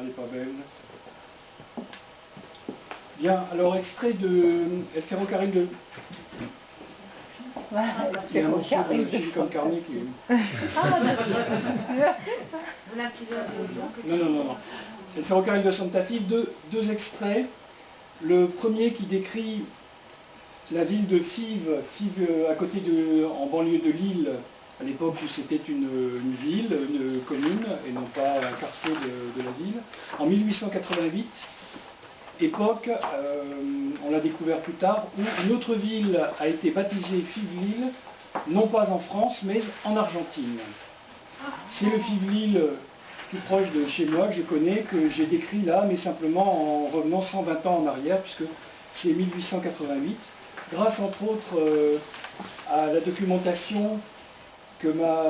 elle n'est pas belle. Bien, alors extrait de El Ferrocarril de... Il y a un morceau de Silicon Carne qui est... Non. C'est le Ferrocarril de Santa Fe, deux extraits. Le premier qui décrit la ville de Fives, à côté en banlieue de Lille, à l'époque où c'était une ville, une commune, et non pas un quartier de la ville, en 1888, époque, on l'a découvert plus tard, où une autre ville a été baptisée Fives-Lille, non pas en France, mais en Argentine. C'est le Fives-Lille tout proche de chez moi, que je connais, que j'ai décrit là, mais simplement en revenant 120 ans en arrière, puisque c'est 1888, grâce entre autres à la documentation que m'a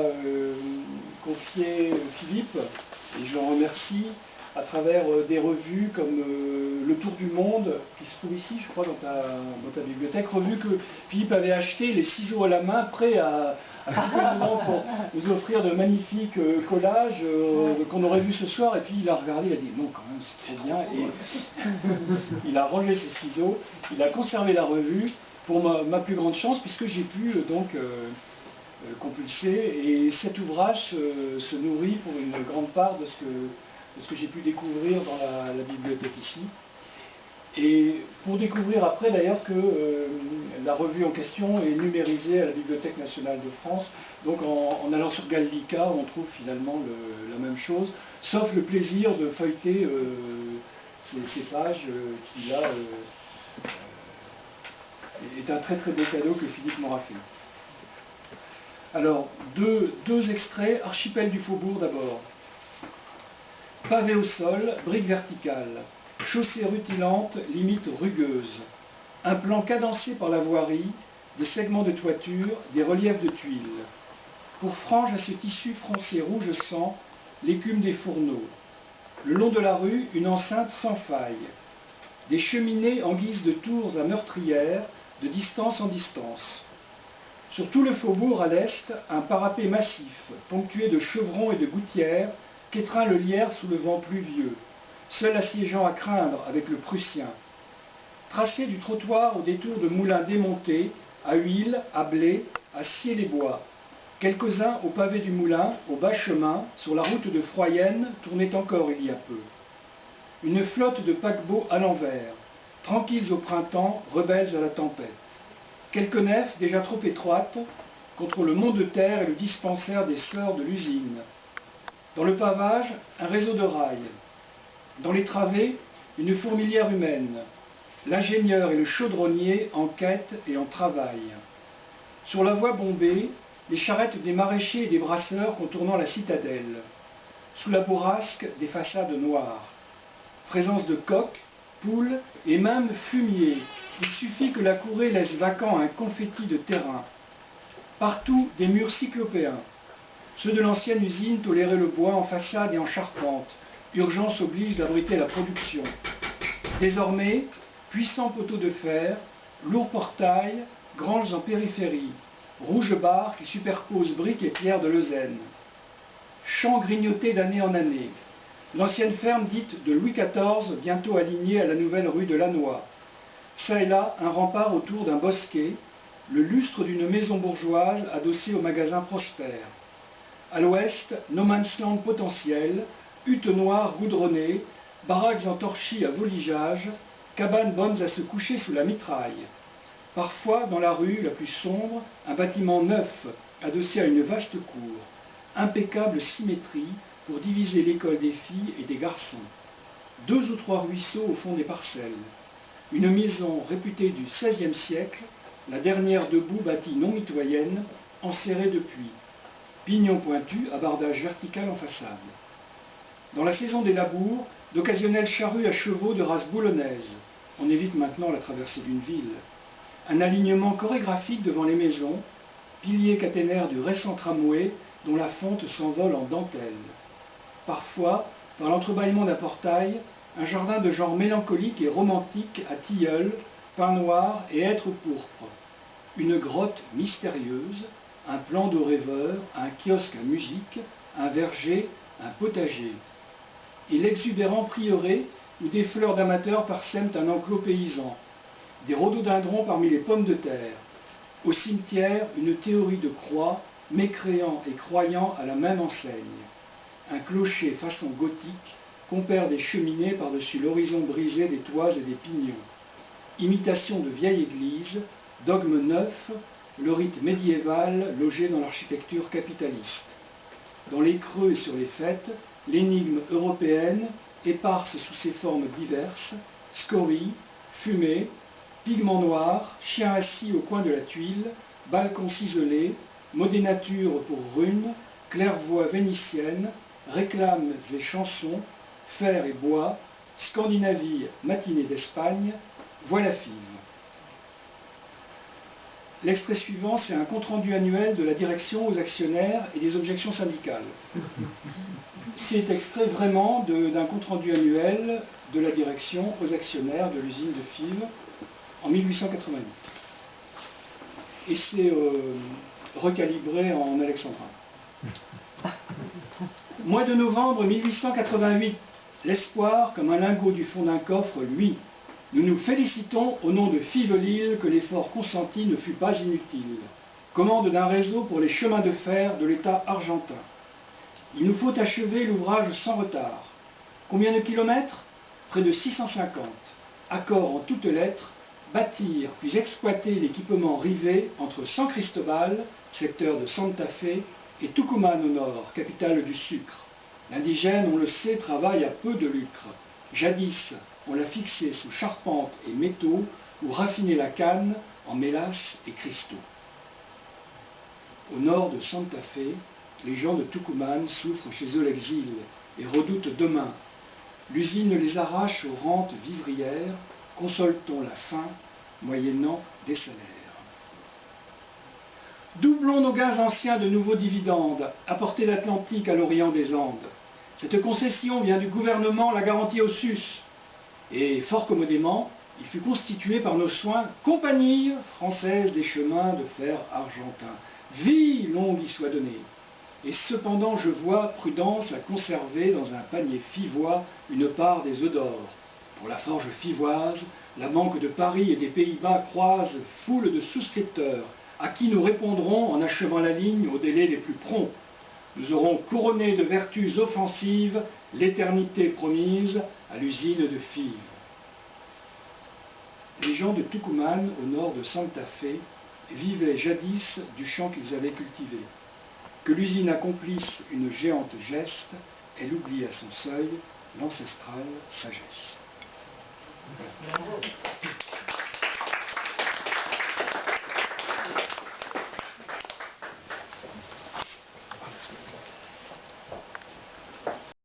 confié Philippe, et je l'en remercie, à travers des revues comme Le Tour du Monde, qui se trouve ici, je crois, dans ta bibliothèque, revue que Philippe avait acheté, les ciseaux à la main, prêts à couper dedans pour nous offrir de magnifiques collages qu'on aurait vus ce soir, et puis il a regardé, il a dit non, quand même, c'est trop bien, et il a rangé ses ciseaux, il a conservé la revue, pour ma plus grande chance, puisque j'ai pu donc compulser, et cet ouvrage se nourrit pour une grande part de ce que j'ai pu découvrir dans la bibliothèque ici. Et pour découvrir après d'ailleurs que la revue en question est numérisée à la Bibliothèque nationale de France, donc en allant sur Gallica, on trouve finalement la même chose, sauf le plaisir de feuilleter ces pages qui là est un très très beau cadeau que Philippe m'aura fait. Alors, deux extraits, Archipel du Faubourg d'abord. Pavé au sol, briques verticales, chaussée rutilante, limite rugueuse, un plan cadencé par la voirie, des segments de toiture, des reliefs de tuiles. Pour frange à ce tissu froncé rouge sang, l'écume des fourneaux. Le long de la rue, une enceinte sans faille. Des cheminées en guise de tours à meurtrières, de distance en distance. Sur tout le faubourg à l'est, un parapet massif, ponctué de chevrons et de gouttières, qu'étreint le lierre sous le vent pluvieux, seul assiégeant à craindre avec le Prussien. Tracé du trottoir au détour de moulins démontés, à huile, à blé, à scier les bois. Quelques-uns au pavé du moulin, au bas chemin, sur la route de Froyenne, tournaient encore il y a peu. Une flotte de paquebots à l'envers, tranquilles au printemps, rebelles à la tempête. Quelques nefs déjà trop étroites, contre le mont de terre et le dispensaire des sœurs de l'usine. Dans le pavage, un réseau de rails. Dans les travées, une fourmilière humaine. L'ingénieur et le chaudronnier en quête et en travail. Sur la voie bombée, les charrettes des maraîchers et des brasseurs contournant la citadelle. Sous la bourrasque, des façades noires. Présence de coqs, poules et même fumier. Il suffit que la courée laisse vacant un confetti de terrain. Partout, des murs cyclopéens. Ceux de l'ancienne usine toléraient le bois en façade et en charpente. Urgence oblige d'abriter la production. Désormais, puissants poteaux de fer, lourds portails, granges en périphérie, rouges barres qui superposent briques et pierres de Leuzen. Champs grignotés d'année en année. L'ancienne ferme dite de Louis XIV, bientôt alignée à la nouvelle rue de Lannoy. Ça et là, un rempart autour d'un bosquet, le lustre d'une maison bourgeoise adossée au magasin Prosper. À l'ouest, no man's land potentiel, huttes noires goudronnées, baraques en torchis à voligeage, cabanes bonnes à se coucher sous la mitraille. Parfois, dans la rue la plus sombre, un bâtiment neuf, adossé à une vaste cour. Impeccable symétrie pour diviser l'école des filles et des garçons. 2 ou 3 ruisseaux au fond des parcelles. Une maison réputée du XVIe siècle, la dernière debout bâtie non mitoyenne, enserrée depuis. Pignon pointu, abordage vertical en façade. Dans la saison des labours, d'occasionnelles charrues à chevaux de race boulonnaise. On évite maintenant la traversée d'une ville. Un alignement chorégraphique devant les maisons, piliers caténaires du récent tramway dont la fonte s'envole en dentelle. Parfois, par l'entrebâillement d'un portail, un jardin de genre mélancolique et romantique à tilleuls, pin noir et hêtre pourpre. Une grotte mystérieuse, un plan de rêveur, un kiosque à musique, un verger, un potager. et l'exubérant prieuré où des fleurs d'amateurs parsèment un enclos paysan, des rhododendrons parmi les pommes de terre. Au cimetière, une théorie de croix, mécréant et croyant à la même enseigne. Un clocher façon gothique, compère des cheminées par-dessus l'horizon brisé des toits et des pignons. Imitation de vieille église, dogme neuf, le rite médiéval logé dans l'architecture capitaliste. Dans les creux et sur les fêtes, l'énigme européenne, éparse sous ses formes diverses, scories, fumée, pigments noirs, chiens assis au coin de la tuile, balcons ciselés, modénature pour runes, claire-voix vénitienne, réclames et chansons, fer et bois, Scandinavie, matinée d'Espagne, voilà Fives. L'extrait suivant, c'est un compte-rendu annuel de la direction aux actionnaires et des objections syndicales. C'est extrait vraiment d'un compte-rendu annuel de la direction aux actionnaires de l'usine de Fives en 1888. Et c'est recalibré en alexandrin. Mois de novembre 1888, l'espoir comme un lingot du fond d'un coffre, lui. Nous nous félicitons au nom de Fives-Lille que l'effort consenti ne fut pas inutile. Commande d'un réseau pour les chemins de fer de l'État argentin. Il nous faut achever l'ouvrage sans retard. Combien de kilomètres? Près de 650. Accord en toutes lettres, bâtir puis exploiter l'équipement rivé entre San Cristobal, secteur de Santa Fe, et Tucumán au nord, capitale du sucre. L'indigène, on le sait, travaille à peu de lucre. Jadis, on l'a fixé sous charpente et métaux ou raffiné la canne en mélasse et cristaux. Au nord de Santa Fe, les gens de Tucumán souffrent chez eux l'exil et redoutent demain. L'usine les arrache aux rentes vivrières, console-t-on la faim, moyennant des salaires. Doublons nos gains anciens de nouveaux dividendes, apportés d'Atlantique à l'Orient des Andes. Cette concession vient du gouvernement, la garantie au sus. Et fort commodément, il fut constitué par nos soins Compagnie française des chemins de fer argentins. Vie longue y soit donnée. Et cependant je vois prudence à conserver dans un panier fivois une part des œufs d'or. Pour la forge fivoise, la Banque de Paris et des Pays-Bas croise foule de souscripteurs, à qui nous répondrons en achevant la ligne aux délais les plus prompts. Nous aurons couronné de vertus offensives l'éternité promise à l'usine de Fives. Les gens de Tucumán, au nord de Santa Fe, vivaient jadis du champ qu'ils avaient cultivé. Que l'usine accomplisse une géante geste, elle oublie à son seuil l'ancestrale sagesse. Voilà.